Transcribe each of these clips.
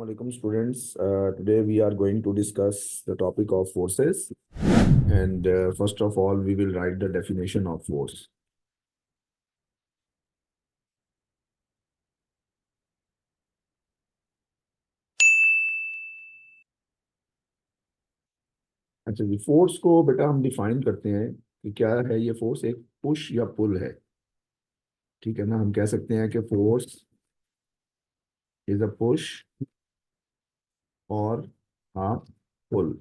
Assalamualaikum students. Today we are going to discuss the topic of forces. And first of all, we will write the definition of force. अच्छा जी, force को बेटा हम define करते हैं कि क्या है ये फोर्स। एक पुश या पुल है। ठीक है ना, हम कह सकते हैं कि फोर्स इज अ पुश और हाँ पुल।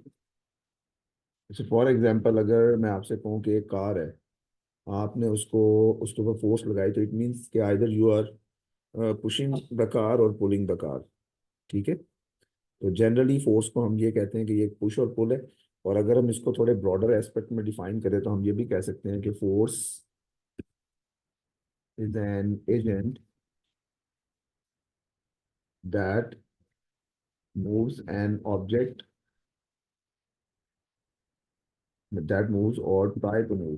जैसे फॉर एग्जांपल अगर मैं आपसे कहूँ कि एक कार है, आपने उसको उसके ऊपर फोर्स लगाई तो इट मीन्स कि either you are pushing the car और पुलिंग द कार। ठीक है। तो जनरली फोर्स को हम ये कहते हैं कि ये पुश और पुल है। और अगर हम इसको थोड़े ब्रॉडर एस्पेक्ट में डिफाइन करें तो हम ये भी कह सकते हैं कि force is an agent that moves an object that moves और ट्राई टू मूव।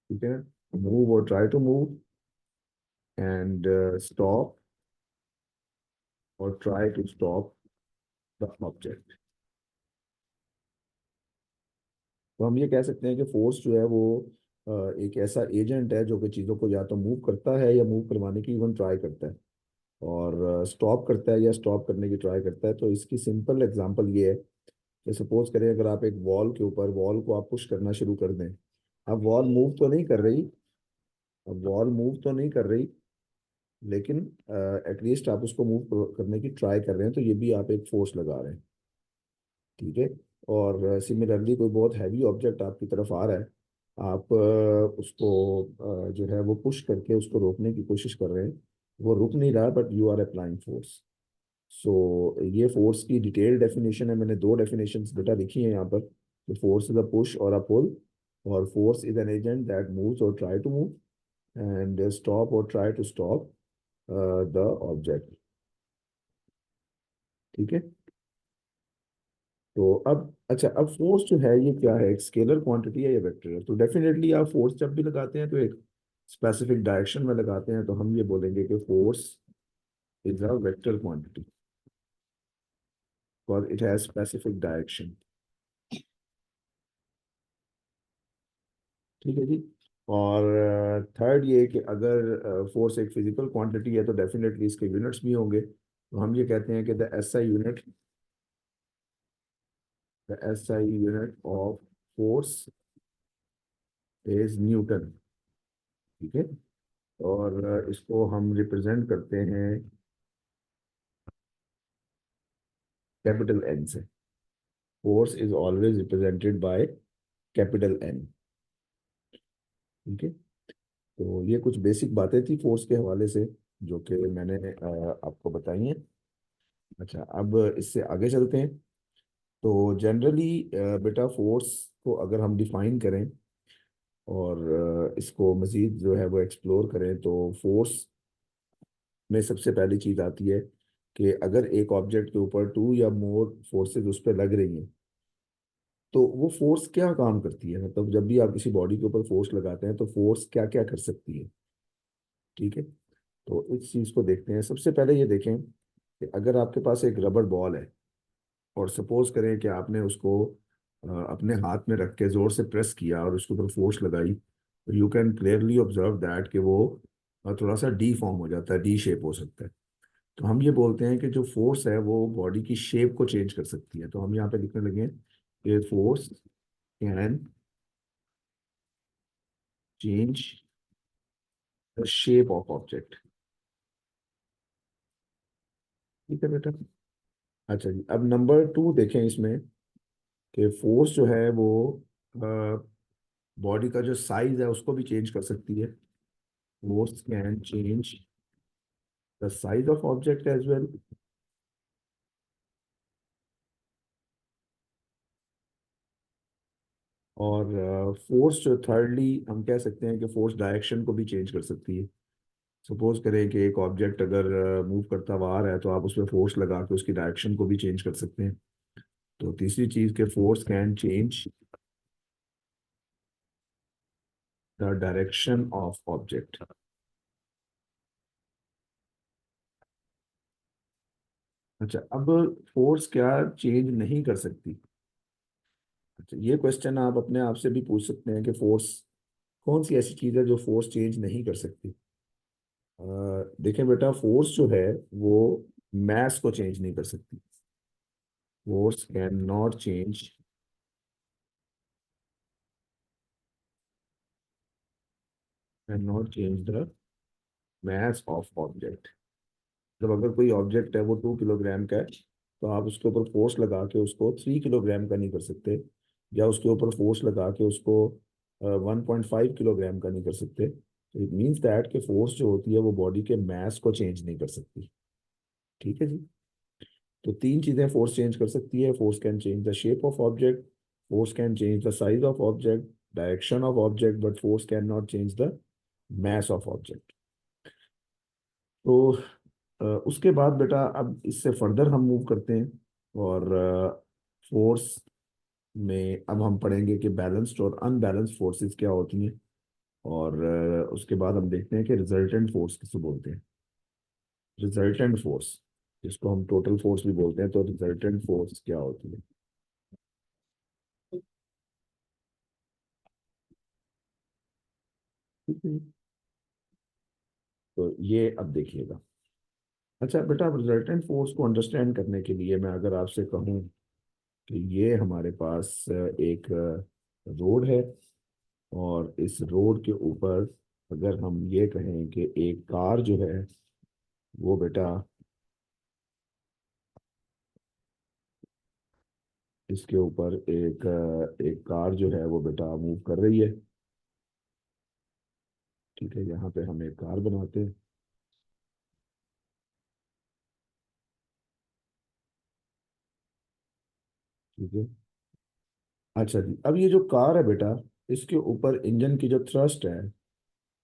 ठीक है। मूव और try to move and stop और try to stop the object. तो हम ये कह सकते हैं कि फोर्स जो है वो एक ऐसा एजेंट है जो कि चीज़ों को या तो मूव करता है या मूव करवाने की इवन ट्राई करता है, और स्टॉप करता है या स्टॉप करने की ट्राई करता है। तो इसकी सिंपल एग्जांपल ये है कि सपोज करें अगर आप एक वॉल के ऊपर वॉल को आप पुश करना शुरू कर दें। अब वॉल मूव तो नहीं कर रही, अब वॉल मूव तो नहीं कर रही, लेकिन एटलीस्ट आप उसको मूव करने की ट्राई कर रहे हैं, तो ये भी आप एक फोर्स लगा रहे हैं। ठीक है। और सिमिलरली कोई बहुत हैवी ऑब्जेक्ट आपकी तरफ आ रहा है, आप उसको जो है वो पुश करके उसको रोकने की कोशिश कर रहे हैं। वो रुक नहीं रहा, but you are applying force. So ये फोर्स की डिटेल डेफिनेशन है। मैंने दो डेफिनेशन बेटा लिखी है यहाँ पर। फोर्स इज अ पुश और अ पुल, और force is an agent that moves और try to move, and stop और try to stop the object. ठीक है। तो अब अच्छा, अब फोर्स जो है ये क्या है, एक स्केलर क्वांटिटी है या वेक्टर है? तो डेफिनेटली आप फोर्स जब भी लगाते हैं तो एक स्पेसिफिक डायरेक्शन में लगाते हैं, तो हम ये बोलेंगे कि force is a vector quantity because it has specific direction. ठीक है जी। और थर्ड ये कि अगर फोर्स एक फिजिकल क्वांटिटी है तो डेफिनेटली इसके यूनिट्स भी होंगे। तो हम ये कहते हैं कि the S I unit of force is newton. ठीक है। और इसको हम रिप्रेजेंट करते हैं कैपिटल एन से। Force is always represented by capital N. ठीक है। तो ये कुछ बेसिक बातें थी फोर्स के हवाले से जो कि मैंने आपको बताई हैं। अच्छा, अब इससे आगे चलते हैं। तो जनरली बेटा फोर्स को अगर हम डिफाइन करें और इसको मजीद जो है वो एक्सप्लोर करें, तो फोर्स में सबसे पहली चीज आती है कि अगर एक ऑब्जेक्ट के ऊपर टू या मोर फोर्सेस उस पर लग रही हैं, तो वो फोर्स क्या काम करती है। मतलब जब भी आप किसी बॉडी के ऊपर फोर्स लगाते हैं तो फोर्स क्या क्या कर सकती है। ठीक है। तो इस चीज को देखते हैं। सबसे पहले ये देखें कि अगर आपके पास एक रबड़ बॉल है और सपोज करें कि आपने उसको अपने हाथ में रख के जोर से प्रेस किया और उसके ऊपर फोर्स लगाई, तो you can clearly observe that कि वो थोड़ा सा डी फॉर्म हो जाता है, डी शेप हो सकता है। तो हम ये बोलते हैं कि जो फोर्स है वो बॉडी की शेप को चेंज कर सकती है। तो हम यहाँ पे लिखने लगे कि force can change the shape of object. ठीक है बेटा। अच्छा जी, अब नंबर टू देखें इसमें कि फोर्स जो है वो बॉडी का जो साइज है उसको भी चेंज कर सकती है। Force can change the size of object as well. और फोर्स जो थर्डली हम कह सकते हैं कि फोर्स डायरेक्शन को भी चेंज कर सकती है। सपोज करें कि एक ऑब्जेक्ट अगर मूव करता हुआ आ रहा है तो आप उसमें फोर्स लगा के उसकी डायरेक्शन को भी चेंज कर सकते हैं। तो तीसरी चीज के force can change the direction of object. अच्छा, अब फोर्स क्या चेंज नहीं कर सकती? अच्छा, ये क्वेश्चन आप अपने आप से भी पूछ सकते हैं कि फोर्स कौन सी ऐसी चीज है जो फोर्स चेंज नहीं कर सकती। देखें बेटा, फोर्स जो है वो मास को चेंज नहीं कर सकती। Force can not change, can not change the mass of object. जब अगर कोई ऑब्जेक्ट है वो 2 किलोग्राम का है, तो आप उसके ऊपर फोर्स लगा के उसको 3 किलोग्राम का नहीं कर सकते, या उसके ऊपर फोर्स लगा के उसको 1.5 किलोग्राम का नहीं कर सकते। तो इट मीन्स दैट कि फोर्स जो होती है वो बॉडी के मास को चेंज नहीं कर सकती। ठीक है जी। तो तीन चीजें फोर्स चेंज कर सकती है: force can change the shape of object, force can change the size of object, direction of object, but force can not change the mass of object. तो उसके बाद बेटा अब इससे फर्दर हम मूव करते हैं, और फोर्स में अब हम पढ़ेंगे कि बैलेंस्ड और अनबैलेंस्ड फोर्सेस क्या होती हैं, और उसके बाद हम देखते हैं कि रिजल्टेंट फोर्स किसे बोलते हैं। रिजल्टेंट फोर्स, जिसको हम टोटल फोर्स भी बोलते हैं, तो रिजल्टेंट फोर्स क्या होती है। ठीक है। तो ये अब देखिएगा। अच्छा बेटा, अब रिजल्टेंट फोर्स को अंडरस्टैंड करने के लिए मैं अगर आपसे कहूँ कि ये हमारे पास एक रोड है, और इस रोड के ऊपर अगर हम ये कहें कि एक कार जो है वो बेटा, इसके ऊपर एक कार जो है वो बेटा मूव कर रही है। ठीक है, यहाँ पे हम एक कार बनाते हैं। ठीक है। अच्छा जी, अब ये जो कार है बेटा, इसके ऊपर इंजन की जो थ्रस्ट है,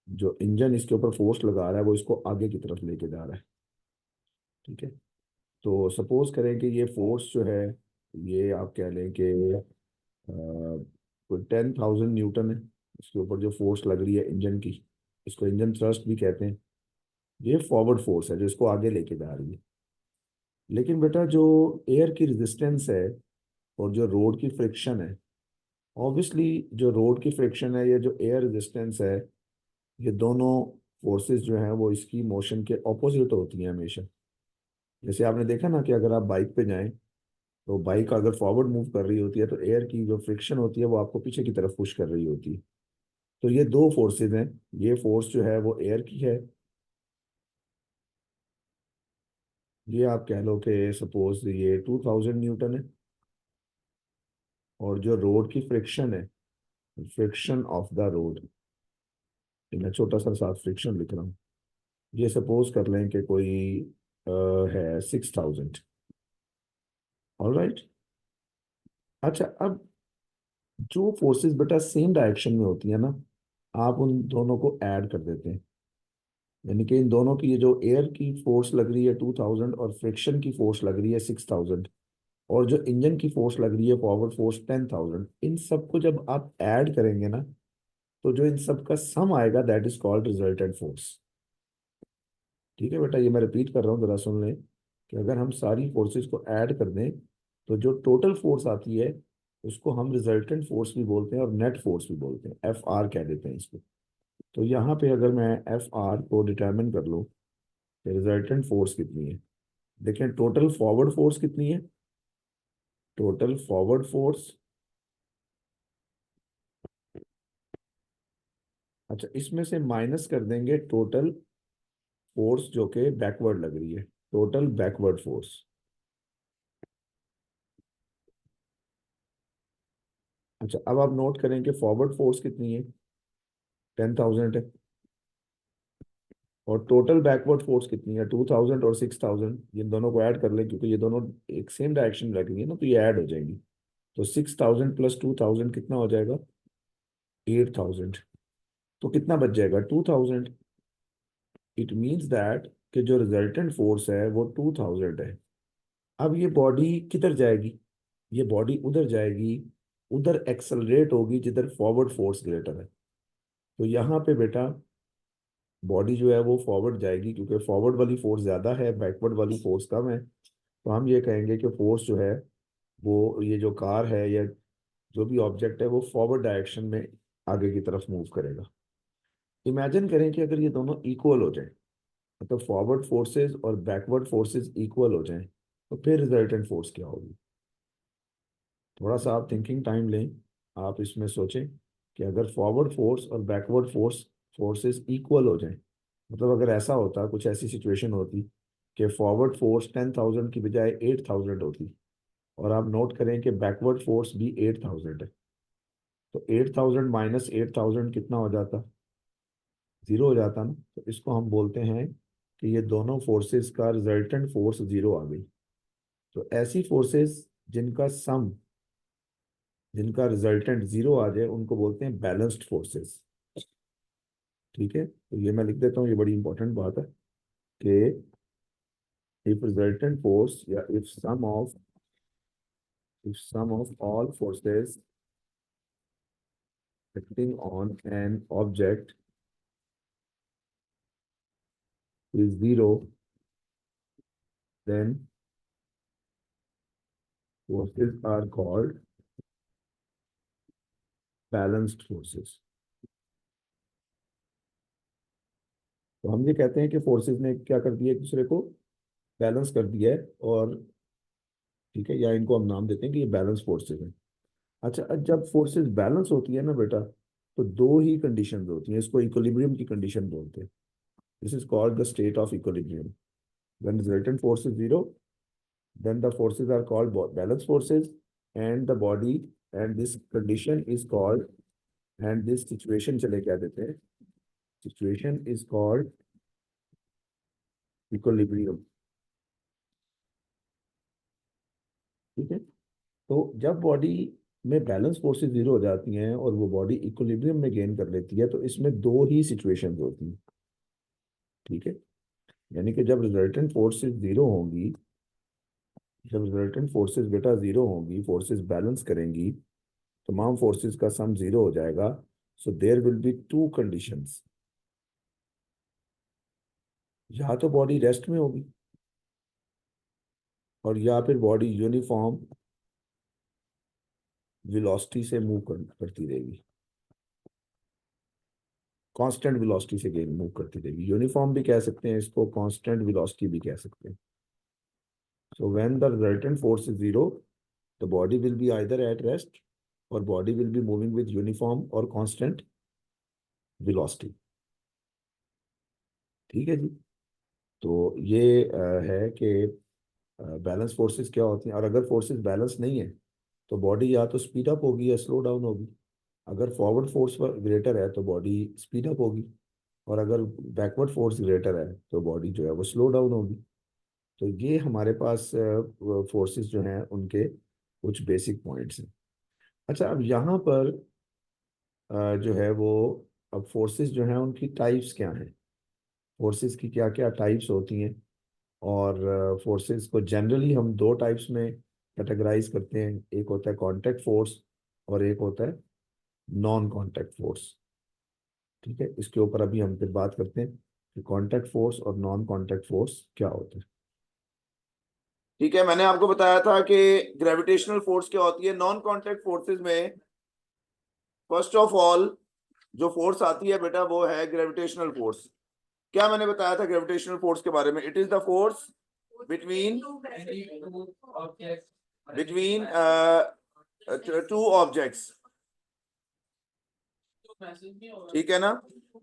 जो इंजन इसके ऊपर फोर्स लगा रहा है, वो इसको आगे की तरफ लेके जा रहा है। ठीक है। तो सपोज करें कि ये फोर्स जो है, ये आप कह लें कि कोई 10,000 न्यूटन है। इसके ऊपर जो फोर्स लग रही है इंजन की, इसको इंजन थ्रस्ट भी कहते हैं। ये फॉरवर्ड फोर्स है जो इसको आगे लेके जा रही है। लेकिन बेटा जो एयर की रेजिस्टेंस है और जो रोड की फ्रिक्शन है, ऑब्वियसली जो रोड की फ्रिक्शन है या जो एयर रेजिस्टेंस है, ये दोनों फोर्सेस जो हैं वो इसकी मोशन के ऑपोजिट होती हैं हमेशा। जैसे आपने देखा ना कि अगर आप बाइक पे जाएं, तो बाइक अगर फॉरवर्ड मूव कर रही होती है तो एयर की जो फ्रिक्शन होती है वो आपको पीछे की तरफ पुश कर रही होती है। तो ये दो फोर्सेस हैं। ये फोर्स जो है वो एयर की है। ये आप कह लो कि सपोज ये 2,000 न्यूटन है। और जो रोड की फ्रिक्शन है, फ्रिक्शन ऑफ द रोड, मैं छोटा सा साथ फ्रिक्शन लिख रहा हूँ। ये सपोज कर लें कि कोई अ, है 6,000। ऑलराइट। अच्छा, अब जो फोर्सेस बेटा सेम डायरेक्शन में होती है ना, आप उन दोनों को ऐड कर देते हैं। यानी कि इन दोनों की, ये जो एयर की फोर्स लग रही है 2,000, और फ्रिक्शन की फोर्स लग रही है 6,000, और जो इंजन की फोर्स लग रही है फॉरवर्ड फोर्स 10,000, इन सबको जब आप ऐड करेंगे ना, तो जो इन सब का सम आएगा that is called resultant force. ठीक है बेटा, ये मैं रिपीट कर रहा हूँ, जरा सुन लें कि अगर हम सारी फोर्सेस को ऐड कर दें, तो जो टोटल फोर्स आती है उसको हम रिजल्टेंट फोर्स भी बोलते हैं और नेट फोर्स भी बोलते हैं, एफ आर कह देते हैं इसको। तो यहाँ पे अगर मैं एफ आर को डिटरमिन कर लूँ कि रिजल्टेंट फोर्स कितनी है, देखें टोटल फॉरवर्ड फोर्स कितनी है। टोटल फॉरवर्ड फोर्स, अच्छा इसमें से माइनस कर देंगे टोटल फोर्स जो कि बैकवर्ड लग रही है, टोटल बैकवर्ड फोर्स। अच्छा, अब आप नोट करें कि फॉरवर्ड फोर्स कितनी है, 10,000 है। और टोटल बैकवर्ड फोर्स कितनी है, 2,000 और 6,000। ये दोनों को ऐड कर लें, क्योंकि ये दोनों एक सेम डायरेक्शन में लगेंगी ना, तो ये ऐड हो जाएंगी। तो 6,000 प्लस 2,000 कितना हो जाएगा, 8,000। तो कितना बच जाएगा, 2,000। इट मीन्स दैट कि जो रिजल्टेंट फोर्स है वो 2,000 है। अब ये बॉडी किधर जाएगी, ये बॉडी उधर जाएगी, उधर एक्सलरेट होगी जिधर फॉरवर्ड फोर्स ग्रेटर है। तो यहाँ पे बेटा बॉडी जो है वो फॉरवर्ड जाएगी, क्योंकि फॉरवर्ड वाली फोर्स ज्यादा है, बैकवर्ड वाली फोर्स कम है। तो हम ये कहेंगे कि फोर्स जो है वो, ये जो कार है या जो भी ऑब्जेक्ट है, वो फॉरवर्ड डायरेक्शन में आगे की तरफ मूव करेगा। इमेजिन करें कि अगर ये दोनों इक्वल हो जाए, मतलब फॉरवर्ड फोर्सेस और बैकवर्ड फोर्सेस इक्वल हो जाएं, तो फिर रिजल्टेंट फोर्स क्या होगी? थोड़ा सा आप थिंकिंग टाइम लें, आप इसमें सोचें कि अगर फॉरवर्ड फोर्स और बैकवर्ड फोर्सेस इक्वल हो जाएं, मतलब अगर ऐसा होता, कुछ ऐसी सिचुएशन होती कि फॉरवर्ड फोर्स 10,000 की बजाय 8,000 होती, और आप नोट करें कि बैकवर्ड फोर्स भी 8,000 है, तो 8,000 माइनस 8,000 कितना हो जाता? जीरो हो जाता ना। तो इसको हम बोलते हैं कि ये दोनों फोर्सेस का रिजल्टेंट फोर्स जीरो आ गई। तो ऐसी फोर्सेस जिनका रिजल्टेंट जीरो आ जाए, उनको बोलते हैं बैलेंस्ड फोर्सेस। ठीक है, तो ये मैं लिख देता हूँ, ये बड़ी इंपॉर्टेंट बात है कि इफ रिजल्टेंट फोर्स या if sum of all forces acting on an object is zero, then forces are called balanced forces. तो हम ये कहते हैं कि फोर्सेस ने क्या कर दिया, एक दूसरे को बैलेंस कर दिया है, और ठीक है, या इनको हम नाम देते हैं कि ये बैलेंस फोर्सेस हैं। अच्छा, जब फोर्सेस बैलेंस होती है ना बेटा, तो दो ही कंडीशंस होती हैं, इसको इक्विलिब्रियम की कंडीशन बोलते हैं। This is called the state of equilibrium. When resultant force is zero, then the forces are called balance forces, and the body, and this condition is called, and this situation चले क्या देते हैं, situation is called equilibrium। ठीक है, तो जब body में balance forces zero हो जाती हैं और वो बॉडी इक्विलिब्रियम में गेन कर लेती है, तो इसमें दो ही सिचुएशंस होती हैं। ठीक है, यानी कि जब रिजल्टेंट फोर्सेस बेटा जीरो होंगी, फोर्सेस बैलेंस करेंगी, तमाम फोर्सेस का सम जीरो हो जाएगा। So there will be two conditions, या तो बॉडी रेस्ट में होगी, और या फिर बॉडी यूनिफॉर्म वेलोसिटी से करती रहेगी, कांस्टेंट वेलोसिटी से गेन मूव करती रहेगी। यूनिफॉर्म भी कह सकते हैं इसको, कांस्टेंट वेलोसिटी भी कह सकते हैं। So when the resultant force is zero, the body will be either at rest, और body will be moving with uniform और कांस्टेंट वेलोसिटी। ठीक है जी। तो ये है कि बैलेंस फोर्सेस क्या होती हैं, और अगर फोर्सेस बैलेंस नहीं है, तो बॉडी या तो स्पीड अप होगी या स्लो डाउन होगी। अगर फॉरवर्ड फोर्स ग्रेटर है तो बॉडी स्पीड अप होगी, और अगर बैकवर्ड फोर्स ग्रेटर है तो बॉडी जो है वो स्लो डाउन होगी। तो ये हमारे पास फोर्सेस जो हैं उनके कुछ बेसिक पॉइंट्स हैं। अच्छा, अब यहाँ पर जो है वो, अब फोर्सेस जो हैं उनकी टाइप्स क्या हैं, फोर्सेस की क्या क्या टाइप्स होती हैं, और फोर्सेस को जनरली हम दो टाइप्स में कैटेगराइज करते हैं। एक होता है कांटेक्ट फोर्स, और एक होता है नॉन कांटेक्ट फोर्स। ठीक है, इसके ऊपर अभी हम फिर बात करते हैं कि कांटेक्ट फोर्स और नॉन कांटेक्ट फोर्स क्या होते हैं। ठीक है, मैंने आपको बताया था कि ग्रेविटेशनल फोर्स क्या होती है। नॉन कांटेक्ट फोर्सेस में फर्स्ट ऑफ ऑल जो फोर्स आती है बेटा, वो है ग्रेविटेशनल फोर्स। क्या मैंने बताया था ग्रेविटेशनल फोर्स के बारे में? It is the force between between two objects. ठीक है ना,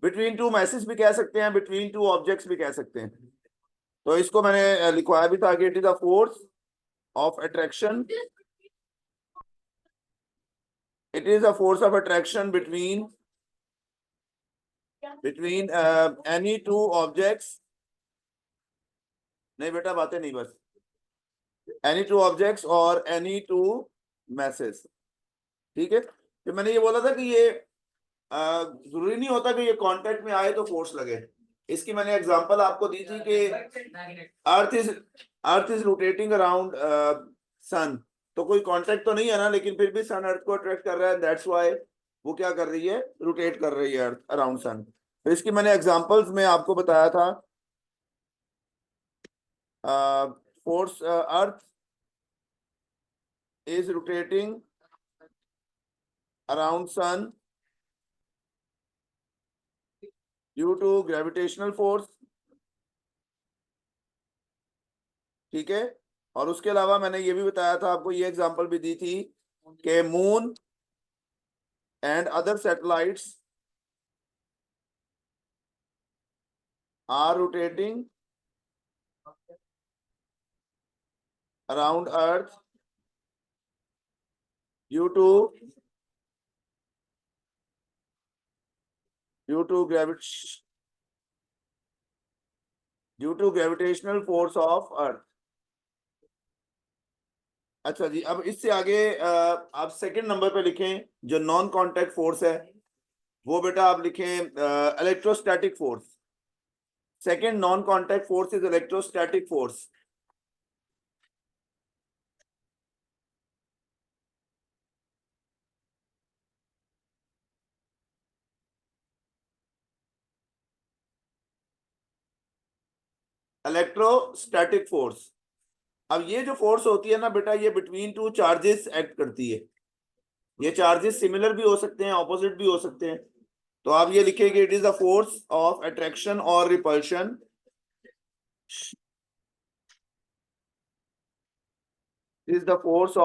बिटवीन टू मैसेज भी कह सकते हैं, बिटवीन टू ऑब्जेक्ट्स भी कह सकते हैं। तो इसको मैंने लिखवाया भी था कि it is the force of attraction, it is the force of attraction between any two objects. नहीं बेटा, बातें नहीं, बस एनी टू ऑब्जेक्ट्स और एनी टू मैसेज। ठीक है, तो मैंने ये बोला था कि ये जरूरी नहीं होता कि ये कांटेक्ट में आए तो फोर्स लगे। इसकी मैंने एग्जांपल आपको दी थी कि earth is rotating around sun, तो कोई कांटेक्ट तो नहीं है ना, लेकिन फिर भी सन अर्थ को अट्रैक्ट कर रहा है, दैट्स व्हाई वो क्या कर रही है, रोटेट कर रही है अर्थ अराउंड सन। तो इसकी मैंने एग्जांपल्स में आपको बताया था force earth is rotating around sun due to gravitational force, ठीक है। और उसके अलावा मैंने ये भी बताया था आपको, ये एग्जांपल भी दी थी कि moon and other satellites are rotating around earth due to gravitational force of earth। अच्छा जी, अब इससे आगे आप सेकंड नंबर पे लिखें जो नॉन कांटेक्ट फोर्स है, वो बेटा आप लिखें electrostatic force. Second non contact force is electrostatic force. Electrostatic force, अब ये जो फोर्स होती है ना बेटा, ये बिटवीन टू चार्जेस एक्ट करती है। ये चार्जेस सिमिलर भी हो सकते हैं, ऑपोजिट भी हो सकते हैं। तो आप ये लिखेंगे it is the force of attraction और repulsion is the force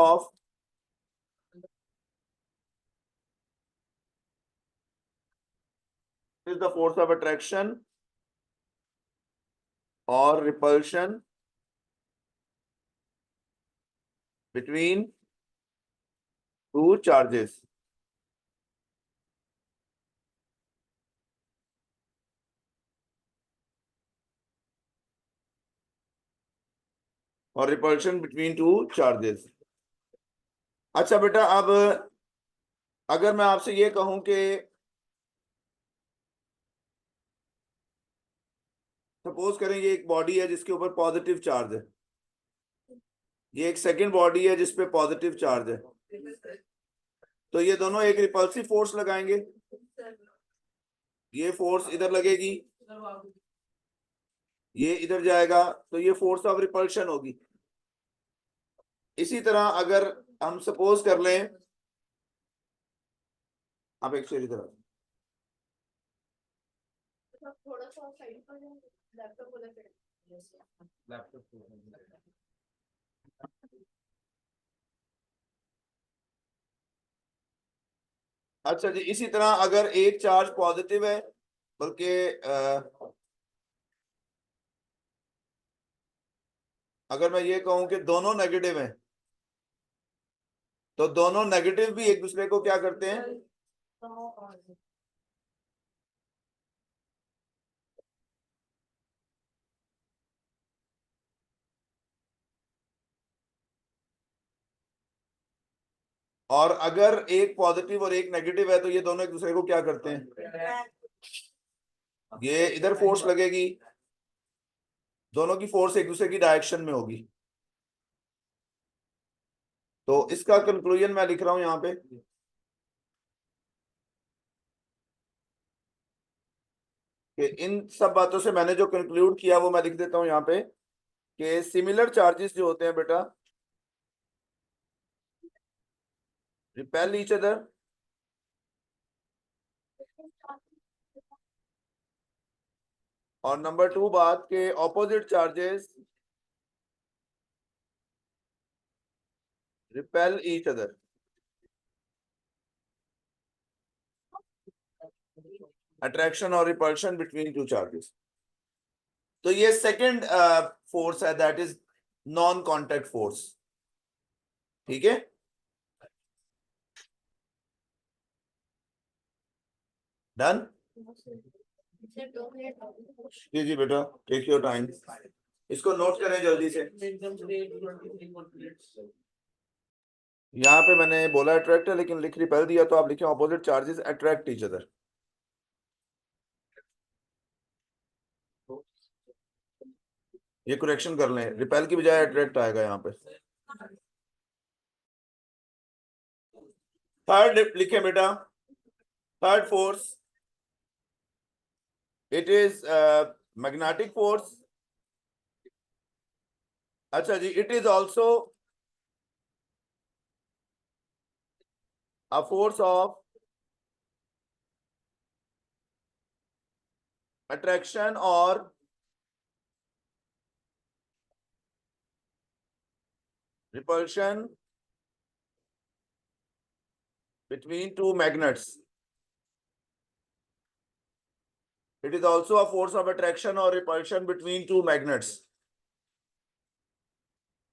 of attraction और रिपल्शन बिटवीन टू चार्जेस। और रिपल्शन बिटवीन टू चार्जेस। अच्छा बेटा, अब अगर मैं आपसे ये कहूं कि सपोज करें ये एक बॉडी है जिसके ऊपर पॉजिटिव चार्ज है, ये एक सेकंड बॉडी है जिसपे पॉजिटिव चार्ज है, तो ये दोनों एक रिपल्सिव फोर्स लगाएंगे, ये फोर्स इधर लगेगी, ये इधर जाएगा, तो ये फोर्स ऑफ रिपल्शन होगी। इसी तरह अगर हम सपोज कर लें, आप एक शेर इधर थोड़ा सा साइड पर लैपटॉप अच्छा जी, इसी तरह अगर एक चार्ज पॉजिटिव है, बल्कि अगर मैं ये कहूं कि दोनों नेगेटिव हैं, तो दोनों नेगेटिव भी एक दूसरे को क्या करते हैं, और अगर एक पॉजिटिव और एक नेगेटिव है तो ये दोनों एक दूसरे को क्या करते हैं, ये इधर फोर्स लगेगी, दोनों की फोर्स एक दूसरे की डायरेक्शन में होगी। तो इसका कंक्लूजन मैं लिख रहा हूं यहां पे कि इन सब बातों से मैंने जो कंक्लूड किया वो मैं लिख देता हूं यहां पे कि सिमिलर चार्जेस जो होते हैं बेटा रिपेल ईच अदर, और नंबर टू बात के opposite charges repel each other. Attraction और रिपल्शन बिटवीन टू चार्जेस। तो ये सेकंड फोर्स है, that is non contact force. ठीक है, डन। जी जी बेटा, टेक योर टाइम, इसको नोट करें जल्दी से। यहाँ पे मैंने बोला अट्रैक्ट है, लेकिन लिख रिपेल दिया, तो आप लिखें opposite charges attract each other. ये करेक्शन कर लें, रिपेल की बजाय अट्रैक्ट आएगा यहाँ पे। थर्ड लिखे बेटा, third force it is magnetic force अच्छा जी, it is also a force of attraction और repulsion between two magnets. It is also a force of attraction और रिपल्शन बिटवीन टू मैग्नेट्स।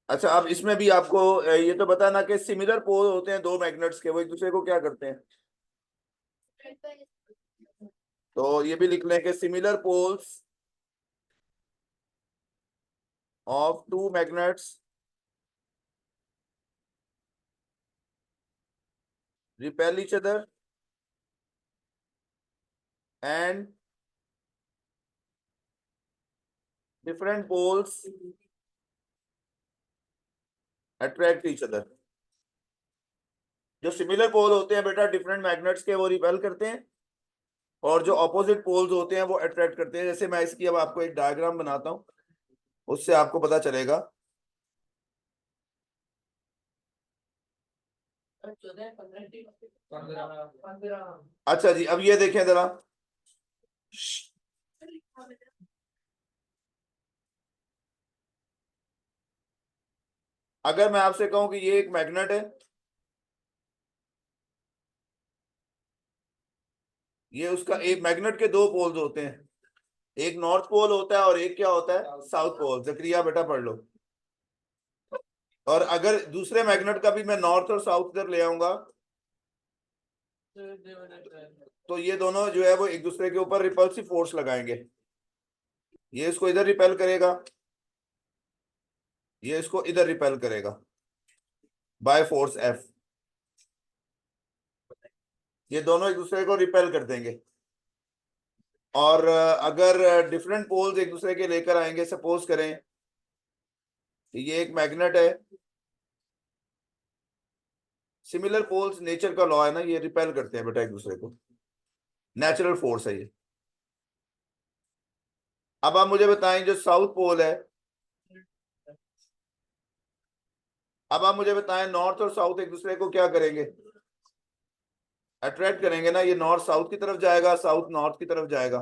अच्छा, अब इसमें भी आपको ये तो बताना कि सिमिलर पोल होते हैं दो मैग्नेट्स के, वो एक दूसरे को क्या करते हैं। तो ये भी लिख लें कि similar poles of two magnets repel each other and different poles attract each other। जो सिमिलर पोल होते हैं बेटा डिफरेंट मैग्नेट्स के, वो रिपेल करते हैं, और जो ऑपोजिट पोल्स होते हैं वो अट्रैक्ट करते हैं। जैसे मैं इसकी अब आपको एक डायग्राम बनाता हूं, उससे आपको पता चलेगा। अच्छा जी, अब ये देखें जरा। अगर मैं आपसे कहूं कि ये एक मैग्नेट है, ये उसका एक मैग्नेट के दो पोल्स होते हैं, एक नॉर्थ पोल होता है और एक क्या होता है, साउथ पोल। जक्रिया बेटा पढ़ लो। और अगर दूसरे मैग्नेट का भी मैं नॉर्थ और साउथ इधर ले आऊंगा, तो ये दोनों जो है वो एक दूसरे के ऊपर रिपल्सिव फोर्स लगाएंगे। ये इसको इधर रिपेल करेगा, ये इसको इधर रिपेल करेगा बाय फोर्स एफ। ये दोनों एक दूसरे को रिपेल कर देंगे। और अगर डिफरेंट पोल्स एक दूसरे के लेकर आएंगे, सपोज करें कि ये एक मैग्नेट है, सिमिलर पोल्स नेचर का लॉ है ना, ये रिपेल करते हैं बेटा एक दूसरे को, नेचुरल फोर्स है ये। अब आप मुझे बताएं जो साउथ पोल है, अब आप मुझे बताएं नॉर्थ और साउथ एक दूसरे को क्या करेंगे, अट्रैक्ट करेंगे ना। ये नॉर्थ साउथ की तरफ जाएगा, साउथ नॉर्थ की तरफ जाएगा,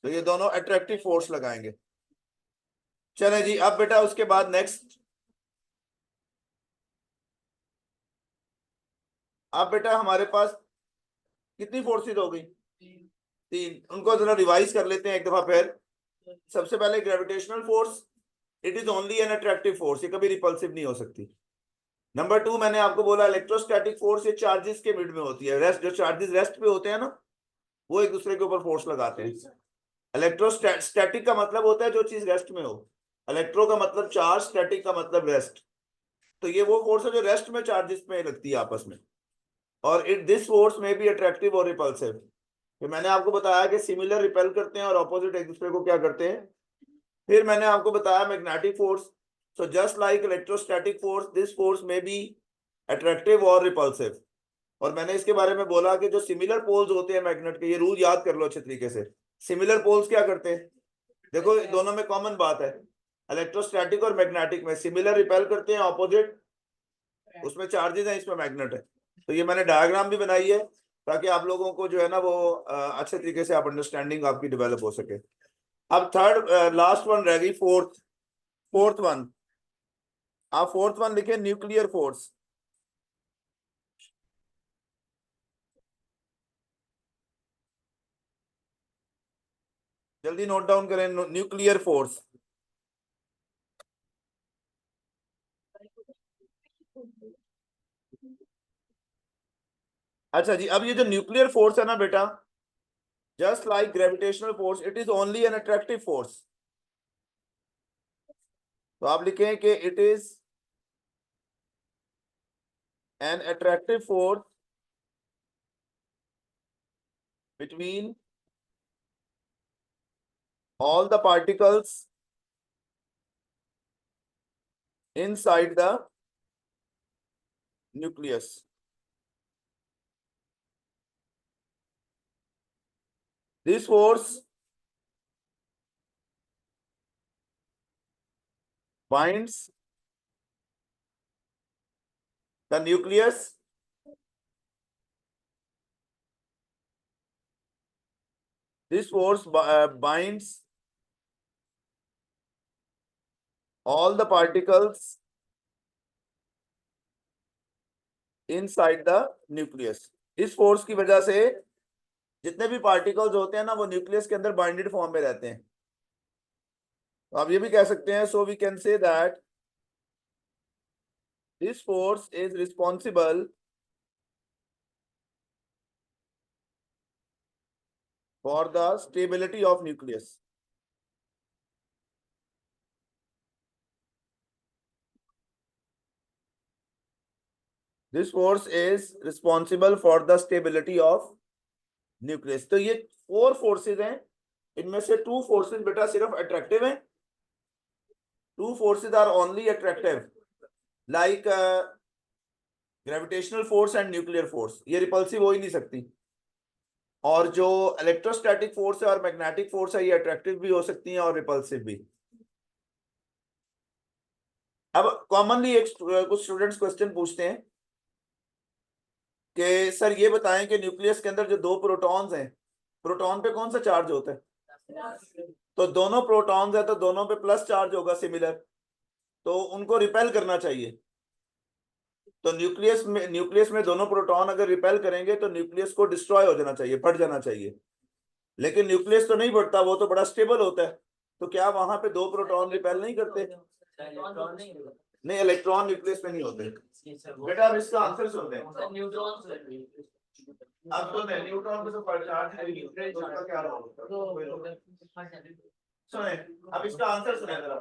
तो ये दोनों अट्रैक्टिव फोर्स लगाएंगे। चले जी, अब बेटा उसके बाद नेक्स्ट, अब बेटा हमारे पास कितनी फोर्सेस हो गई, तीन। उनको जरा रिवाइज कर लेते हैं एक दफा फिर। सबसे पहले gravitational force, it is only an attractive force, ये कभी रिपल्सिव नहीं हो सकती। नंबर टू, मैंने आपको बोला इलेक्ट्रोस्टैटिक फोर्स, ये चार्जेस के मिड में होती है। रेस्ट, जो चार्जेस रेस्ट पे होते हैं ना, वो एक दूसरे के ऊपर फोर्स लगाते हैं। इलेक्ट्रोस्टैटिक का मतलब होता है जो चीज रेस्ट में हो, इलेक्ट्रो का मतलब चार्ज, स्टैटिक का मतलब रेस्ट। तो ये वो फोर्स है जो रेस्ट में चार्जेस में लगती है आपस में। और इट दिस फोर्स में भी अट्रैक्टिव और रिपल्सिव। तो मैंने आपको बताया कि सिमिलर रिपेल करते हैं और ऑपोजिट एक दूसरे को क्या करते हैं। फिर मैंने आपको बताया magnetic force. So just like electrostatic force, this force में बी अट्रैक्टिव और रिपल्सिव। और मैंने इसके बारे में बोला कि जो सिमिलर पोल्स होते हैं मैग्नेट के, ये रूल याद कर लो अच्छे तरीके से। सिमिलर पोल्स क्या करते हैं, देखो दोनों में कॉमन बात है, इलेक्ट्रोस्टैटिक और मैग्नेटिक में सिमिलर रिपेल करते हैं, ऑपोजिट उसमें चार्जेस हैं, इसमें मैग्नेट है। तो ये मैंने डायग्राम भी बनाई है ताकि आप लोगों को जो है ना वो अच्छे तरीके से आप अंडरस्टैंडिंग आपकी डेवलप हो सके। अब थर्ड लास्ट वन रह गई, फोर्थ। फोर्थ वन, आप फोर्थ वन लिखे, न्यूक्लियर फोर्स। जल्दी नोट डाउन करें, न्यूक्लियर फोर्स। अच्छा जी, अब ये जो न्यूक्लियर फोर्स है ना बेटा, just like gravitational force, it is only an attractive force. तो आप लिखें कि it is an attractive force between all the particles inside the nucleus. This force binds the nucleus this force binds all the particles inside the nucleus। इस force की वजह से जितने भी पार्टिकल्स होते हैं ना वो न्यूक्लियस के अंदर बाइंडेड फॉर्म में रहते हैं। तो आप ये भी कह सकते हैं, so we can say that this force is responsible for the stability of nucleus. This force is responsible for the stability of nucleus. तो ये 4 फोर्सेज हैं, इनमें से 2 फोर्सेज बेटा सिर्फ अट्रैक्टिव हैं। 2 forces are only attractive, like gravitational force and nuclear force. ये repulsive हो ही नहीं सकती। और जो इलेक्ट्रोस्टैटिक फोर्स है और मैग्नेटिक फोर्स है, ये अट्रैक्टिव भी हो सकती हैं और रिपल्सिव भी। अब कॉमनली एक कुछ स्टूडेंट्स क्वेश्चन पूछते हैं कि सर ये बताएं कि न्यूक्लियस के अंदर जो 2 प्रोटॉन्स हैं, प्रोटॉन पे कौन सा चार्ज होता है? तो दोनों प्रोटॉन्स है तो दोनों पे प्लस चार्ज होगा सिमिलर, तो उनको रिपेल करना चाहिए। तो न्यूक्लियस में दोनों प्रोटॉन अगर रिपेल करेंगे तो न्यूक्लियस को डिस्ट्रॉय हो जाना चाहिए, फट जाना चाहिए। लेकिन न्यूक्लियस तो नहीं बढ़ता, वो तो बड़ा स्टेबल होता है। तो क्या वहां पे 2 प्रोटॉन रिपेल नहीं करते? नहीं, इलेक्ट्रॉन न्यूक्लियस में नहीं होते। बेटा अब इसका आंसर सुन लें। अब तो न्यूट्रॉन को तो पर चार्ज है, न्यूक्लियस का क्या रोल? सुने, अब इसका आंसर सुने जरा।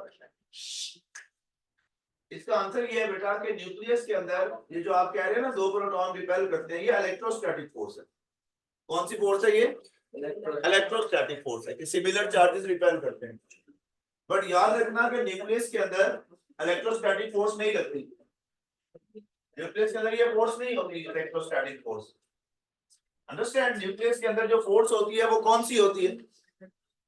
इसका आंसर ये है बेटा कि न्यूक्लियस के अंदर ये जो आप कह रहे हैं ना 2 प्रोटॉन रिपेल करते हैं, ये इलेक्ट्रोस्टैटिक फोर्स है। कौन सी फोर्स है ये? इलेक्ट्रोस्टैटिक फोर्स है कि सिमिलर चार्जेस रिपेल करते हैं। बट याद रखना कि न्यूक्लियस के अंदर इलेक्ट्रोस्टैटिक फोर्स नहीं लगती। न्यूक्लियस के अंदर ये फोर्स नहीं होती, इलेक्ट्रोस्टैटिक फोर्स। अंडरस्टैंड? न्यूक्लियस के अंदर जो फोर्स होती है वो कौन सी होती है?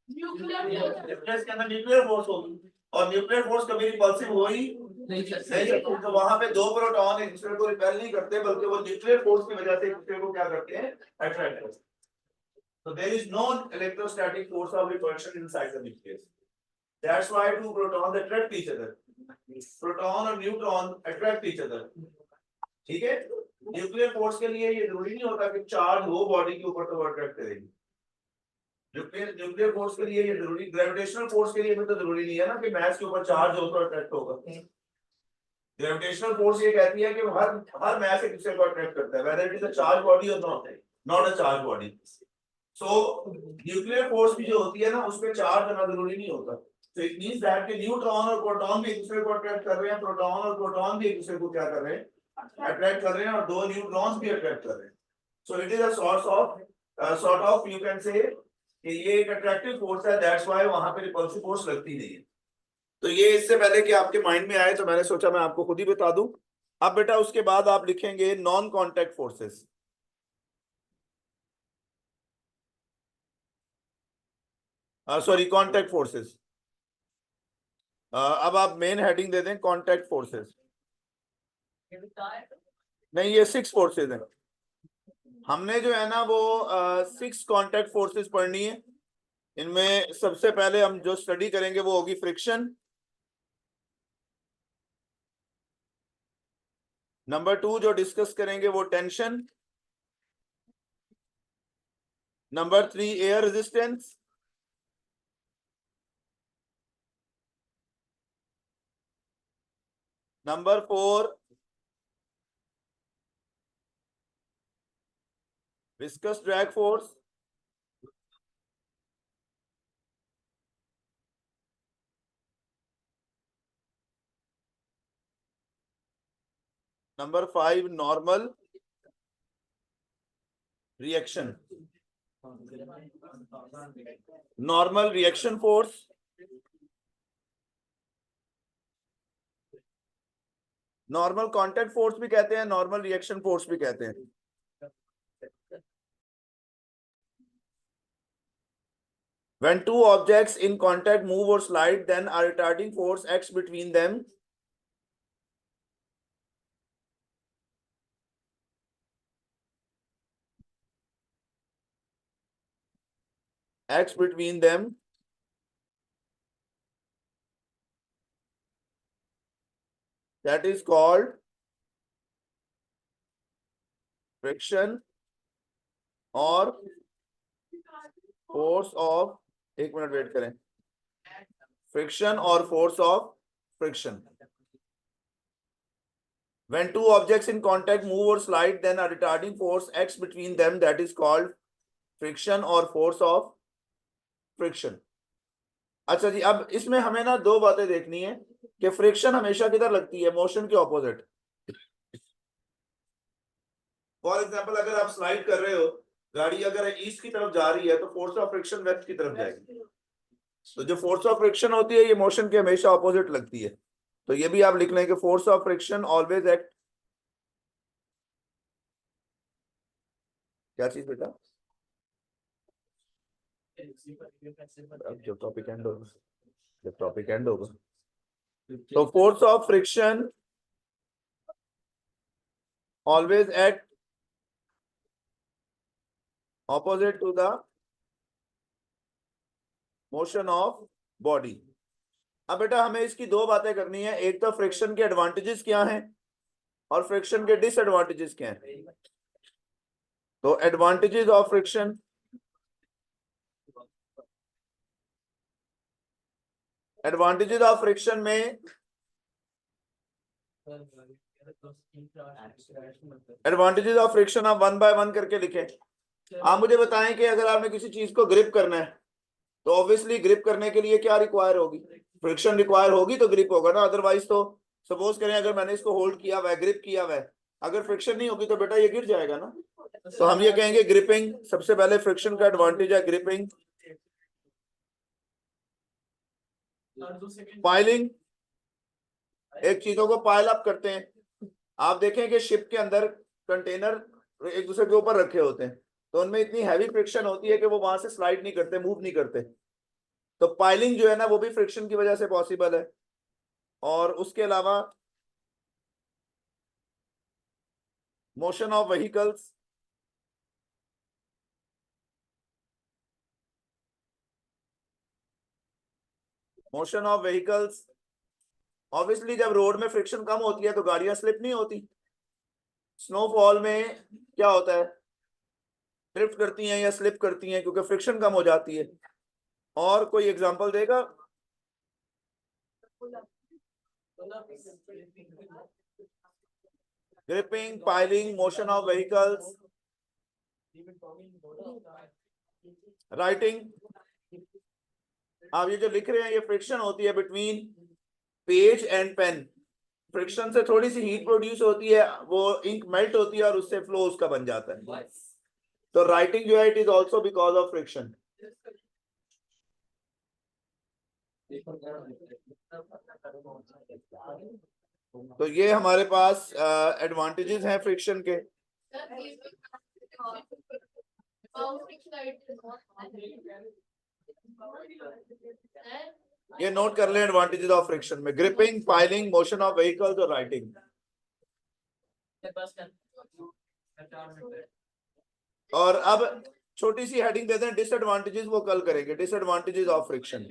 न्यूक्लियस के अंदर न्यूक्लियर फोर्स होगी, और न्यूक्लियर फोर्स कभी रिपल्सिव हो ही नहीं सकती। तो वहां पे 2 प्रोटॉन एक दूसरे को रिपेल नहीं करते, बल्कि वो न्यूक्लियर फोर्स की वजह से एक दूसरे को क्या करते हैं? अट्रैक्ट करते हैं। So there is no electrostatic force of repulsion inside the nucleus. That's why 2 protons attract each other. Proton और न्यूट्रॉन attract each other. ठीक है? न्यूक्लियर फोर्स के लिए ये जरूरी नहीं होता कि चार्ज हो बॉडी के ऊपर तो अट्रैक्ट करेगी। न्यूक्लियर फोर्स के लिए ये जरूरी, ग्रेविटेशनल फोर्स के लिए भी तो जरूरी नहीं है ना कि मास के ऊपर चार्ज हो तो अट्रैक्ट होगा। ग्रेविटेशनल फोर्स ये कहती है कि हर मास एक दूसरे को अट्रैक्ट करता है, whether it is a charged body or not a charged body. So nuclear force भी जो होती है ना उसमें चार्ज होना जरूरी नहीं होता। तो इट मींस दैट कि न्यूट्रॉन और प्रोटॉन भी एक दूसरे को अट्रैक्ट कर रहे हैं, प्रोटॉन और प्रोटॉन भी एक दूसरे को क्या कर रहे हैं? अट्रैक्ट कर रहे हैं, और 2 न्यूट्रॉन्स भी अट्रैक्ट कर रहे हैं। So it is a sort of you can say कि ये एक अट्रैक्टिव फोर्स है, दैट्स व्हाई वहां पे रिपल्सिव फोर्स लगती नहीं है। तो ये इससे पहले कि आपके माइंड में आए तो मैंने सोचा मैं आपको खुद ही बता दूं। अब बेटा उसके बाद आप लिखेंगे non contact forces. Sorry, contact forces. अब आप मेन हेडिंग दे दें कॉन्टैक्ट फोर्सेस। नहीं, ये 6 फोर्सेस हैं। हमने जो है ना वो 6 कॉन्टैक्ट फोर्सेस पढ़नी है। इनमें सबसे पहले हम जो स्टडी करेंगे वो होगी फ्रिक्शन। नंबर 2 जो डिस्कस करेंगे वो tension. Number 3 air resistance. Number 4 viscous drag force. Number 5 normal reaction, normal reaction force. Normal contact force भी कहते हैं, नॉर्मल रिएक्शन फोर्स भी कहते हैं। When two objects in contact move or slide, then a retarding force acts between them. Acts between them. That is called friction or force of, एक minute wait करें, friction or force of friction. When two objects in contact move or slide, then a retarding force acts between them. That is called friction or force of friction. अच्छा जी, अब इसमें हमें ना दो बातें देखनी है कि फ्रिक्शन हमेशा किधर लगती है, मोशन के ऑपोजिट. फॉर एग्जांपल अगर आप स्लाइड कर रहे हो, गाड़ी अगर ईस्ट की तरफ जा रही है तो फोर्स ऑफ फ्रिक्शन वेस्ट की तरफ जाएगी. तो जो फोर्स ऑफ फ्रिक्शन होती है ये मोशन के हमेशा ऑपोजिट लगती है. तो ये भी आप लिख लें कि force of friction always act. क्या चीज बेटा? अब जब टॉपिक एंड होगा, तो force of friction always act opposite to the motion of body. अब बेटा हमें इसकी दो बातें करनी है. एक तो फ्रिक्शन के एडवांटेजेस क्या हैं और फ्रिक्शन के डिसएडवांटेजेस क्या हैं. तो advantages of friction, advantages of friction में एडवांटेजेस ऑफ फ्रिक्शन आप वन बाय वन करके लिखें. आप मुझे बताएं कि अगर आपने किसी चीज को ग्रिप करना है तो ऑब्वियसली ग्रिप करने के लिए क्या रिक्वायर होगी, फ्रिक्शन रिक्वायर होगी तो ग्रिप होगा ना. अदरवाइज तो सपोज करें अगर मैंने इसको होल्ड किया हुआ है, ग्रिप किया हुआ है, अगर फ्रिक्शन नहीं होगी तो बेटा ये गिर जाएगा ना. तो हम ये कहेंगे ग्रिपिंग. सबसे पहले फ्रिक्शन का एडवांटेज है ग्रिपिंग. पाइलिंग, एक चीजों को पाइल अप करते हैं. आप देखें कि शिप के अंदर कंटेनर एक दूसरे के ऊपर रखे होते हैं तो उनमें इतनी हैवी फ्रिक्शन होती है कि वो वहां से स्लाइड नहीं करते, मूव नहीं करते. तो पाइलिंग जो है ना वो भी फ्रिक्शन की वजह से पॉसिबल है. और उसके अलावा motion of vehicles, motion of vehicles obviously जब रोड में फ्रिक्शन कम होती है तो गाड़ियां स्लिप नहीं होती. स्नोफॉल में क्या होता है, ड्रिफ्ट करती हैं या स्लिप करती हैं क्योंकि फ्रिक्शन कम हो जाती है. और कोई एग्जांपल देगा? Gripping, piling, motion of vehicles, writing. आप ये जो लिख रहे हैं ये फ्रिक्शन होती है between page and pen. Friction से थोड़ी सी हीट प्रोड्यूस होती है, वो इंक मेल्ट होती है और उससे फ्लो उसका बन जाता है. तो राइटिंग जो है it is also because of friction. तो ये हमारे पास एडवांटेजेस हैं फ्रिक्शन के. ये नोट कर लें एडवांटेजेस ऑफ फ्रिक्शन में, gripping, piling, motion of vehicles और राइटिंग. और अब छोटी सी हेडिंग दे दें डिसएडवांटेजेस, वो कल करेंगे डिसएडवांटेजेस ऑफ फ्रिक्शन.